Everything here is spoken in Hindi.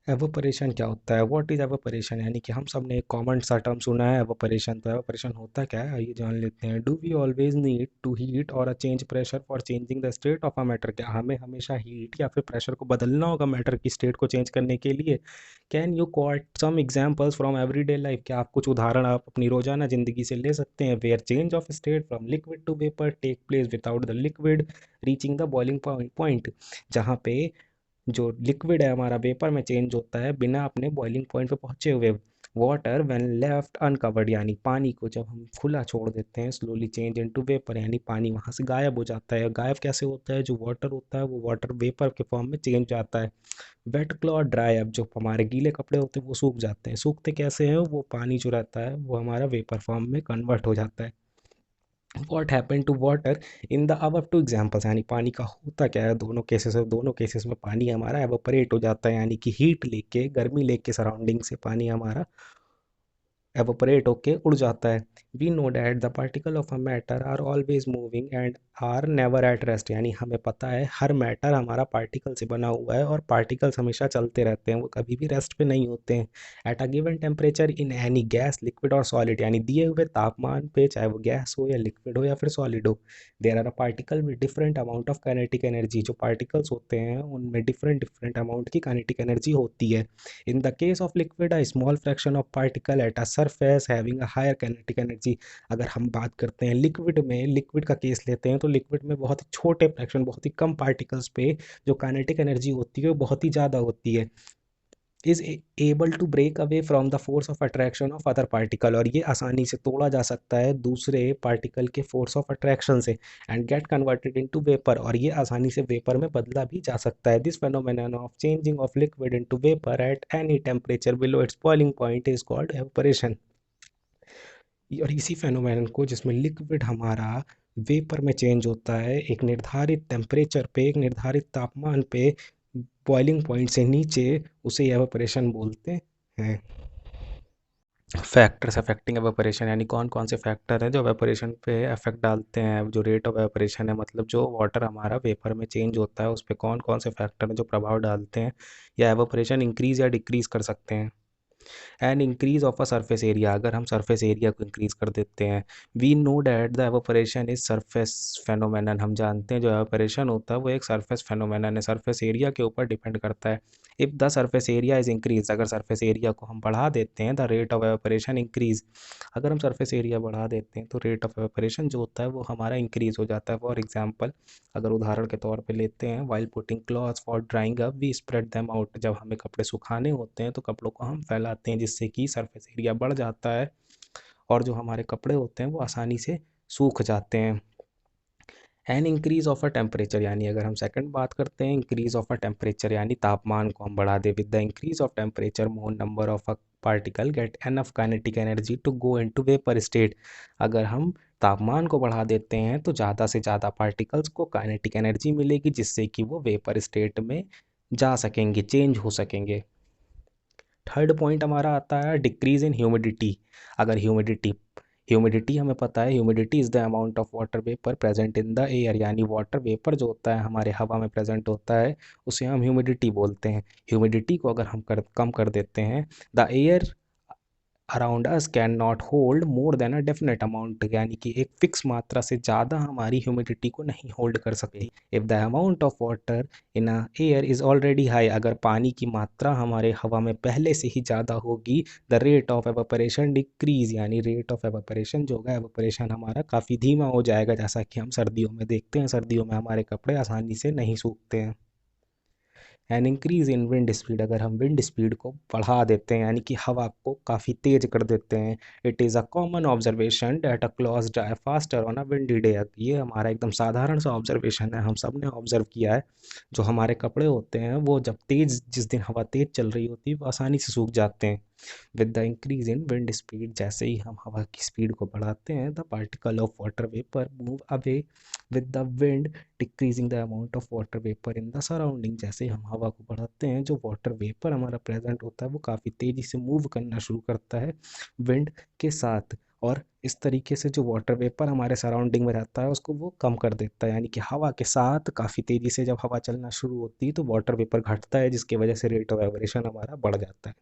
एवोपरेशन क्या होता है? What is evaporation? यानी कि हम सब ने एक कॉमन सा टर्म सुना है एवोपरेशन। तो एवोपरेशन होता क्या है, आइए जान लेते हैं। Do we always need to heat or a change pressure for changing the state of a matter? क्या हमें हमेशा हीट या फिर प्रेशर को बदलना होगा मैटर की स्टेट को चेंज करने के लिए? Can you quote some examples from everyday life? क्या आप कुछ उदाहरण आप अपनी रोजाना जिंदगी से ले सकते हैं? Where change of state from liquid to vapour take place without the liquid reaching the boiling point. जहाँ पे जो लिक्विड है हमारा वेपर में चेंज होता है बिना अपने बॉइलिंग पॉइंट पे पहुंचे हुए। वाटर व्हेन लेफ्ट अनकवर्ड, यानी पानी को जब हम खुला छोड़ देते हैं, स्लोली चेंज इनटू वेपर, यानी पानी वहां से गायब हो जाता है। गायब कैसे होता है? जो वाटर होता है वो वाटर वेपर के फॉर्म में चेंज जाता है। वेट क्लॉथ ड्राई, अब जो हमारे गीले कपड़े होते हैं वो सूख जाते हैं। सूखते कैसे हैं? वो पानी जो रहता है वो हमारा वेपर फॉर्म में कन्वर्ट हो जाता है। What happen to water in the above two examples, यानी पानी का होता क्या है दोनों केसेस में पानी हमारा एवोपरेट हो जाता है, यानी कि हीट लेके गर्मी लेके सराउंडिंग से पानी हमारा एवोपरेट होके उड़ जाता है। We know that the particle of a matter are always moving and are never at rest, यानी हमें पता है हर मैटर हमारा पार्टिकल से बना हुआ है और पार्टिकल्स हमेशा चलते रहते हैं, वो कभी भी रेस्ट पे नहीं होते हैं। At a given temperature in any gas liquid और सॉलिड, यानी दिए हुए तापमान पे चाहे वो गैस हो या लिक्विड हो या फिर सॉलिड हो, there are a particle with different amount of kinetic energy. जो पार्टिकल्स होते हैं उनमें डिफरेंट डिफरेंट अमाउंट की काइनेटिक एनर्जी होती है। In the case of liquid, a small fraction of particle at a surface having a higher kinetic energy। अगर हम बात करते हैं लिक्विड में, लिक्विड का केस लेते हैं तो लिक्विड में बहुत ही छोटे फ्रैक्शन, बहुत ही कम पार्टिकल्स पे जो काइनेटिक एनर्जी होती है वो बहुत ही ज़्यादा होती है। Is able to break away from the force of attraction of other particle, और ये आसानी से तोड़ा जा सकता है दूसरे पार्टिकल के फोर्स ऑफ अट्रैक्शन से। And get converted into vapour, और ये आसानी से वेपर में बदला भी जा सकता है। This phenomenon of changing of liquid into vapour at any temperature below its boiling point is called evaporation. और इसी फेनोमेनन को, जिसमें लिक्विड हमारा वेपर में चेंज होता है एक निर्धारित टेम्परेचर पे, एक निर्धारित तापमान पे, बॉइलिंग पॉइंट से नीचे, उसे एवापोरेशन बोलते हैं। फैक्टर्स अफेक्टिंग एवापोरेशन, यानी कौन कौन से फैक्टर हैं जो एवापोरेशन पे इफेक्ट डालते हैं। जो रेट ऑफ एवापोरेशन है, मतलब जो वाटर हमारा वेपर में चेंज होता है उस पर कौन कौन से फैक्टर हैं जो प्रभाव डालते हैं या एवापोरेशन इंक्रीज या डिक्रीज कर सकते हैं। And increase of a surface area, अगर हम सरफेस एरिया को इंक्रीज कर देते हैं। We know that the evaporation is surface phenomenon, हम जानते हैं जो एवापोरेशन होता है वो एक सरफेस फेनोमेनन है, सरफेस एरिया के ऊपर डिपेंड करता है। If the surface area is increase, अगर सरफेस एरिया को हम बढ़ा देते हैं, the rate of evaporation increase, अगर हम सरफेस एरिया बढ़ा देते हैं तो रेट ऑफ एवापोरेशन जो होता है वो हमारा इंक्रीज हो जाता है। फॉर एग्जाम्पल, अगर उदाहरण के तौर पे लेते हैं, while putting clothes for drying up we spread them out, जब हमें कपड़े सुखाने होते हैं तो कपड़ों को हम फैलाते हैं जिससे कि सरफेस एरिया बढ़ जाता है और जो हमारे कपड़े होते हैं वो आसानी से सूख जाते हैं। An increase of a temperature, यानी अगर हम सेकंड बात करते हैं इंक्रीज ऑफ अ टेम्परेचर, यानी तापमान को हम बढ़ा दें। With the increase of temperature more number of a particle get enough kinetic energy to go into vapour state, अगर हम तापमान को बढ़ा देते हैं तो ज़्यादा से ज़्यादा पार्टिकल्स को काइनेटिक एनर्जी मिलेगी जिससे कि वो वेपर स्टेट में जा सकेंगे, चेंज हो सकेंगे। थर्ड पॉइंट हमारा आता है डिक्रीज इन ह्यूमिडिटी। अगर ह्यूमिडिटी ह्यूमिडिटी हमें पता है, humidity is the amount of water vapour present in the air, यानी वाटर वेपर जो होता है हमारे हवा में प्रेजेंट होता है उसे हम ह्यूमिडिटी बोलते हैं। ह्यूमिडिटी को अगर हम कम कर देते हैं, the air around us can not hold more than a definite amount, यानी कि एक फिक्स मात्रा से ज़्यादा हमारी ह्यूमिडिटी को नहीं होल्ड कर सकती। If the amount of water in a air is already high, अगर पानी की मात्रा हमारे हवा में पहले से ही ज़्यादा होगी, the rate of evaporation decrease, यानी रेट ऑफ एवापोरेशन जो होगा, एवापोरेशन हमारा काफ़ी धीमा हो जाएगा, जैसा कि हम सर्दियों में देखते हैं। सर्दियों में हमारे कपड़े आसानी से नहीं सूखते हैं। An increase in wind speed, अगर हम विंड स्पीड को बढ़ा देते हैं यानी कि हवा को काफ़ी तेज कर देते हैं। It is a common observation that a clothes dry faster on a windy day, ये हमारा एकदम साधारण सा ऑब्जर्वेशन है, हम सब ने ऑब्जर्व किया है। जो हमारे कपड़े होते हैं वो जब तेज, जिस दिन हवा तेज चल रही होती है वो आसानी से सूख जाते हैं। With the increase in wind speed, जैसे ही हम हवा की स्पीड को बढ़ाते हैं, the particle of water vapour move away with the wind decreasing the amount of water vapour in the surrounding, जैसे हम हवा को बढ़ाते हैं जो वाटर वेपर हमारा प्रेजेंट होता है वो काफ़ी तेज़ी से मूव करना शुरू करता है विंड के साथ। और इस तरीके से जो वाटर वेपर हमारे सराउंडिंग में रहता है उसको वो कम कर देता है, यानी कि हवा के साथ काफ़ी तेज़ी से जब हवा चलना शुरू होती है तो वाटर वेपर घटता है, जिसकी वजह से रेट ऑफ एवरेशन हमारा बढ़ जाता है।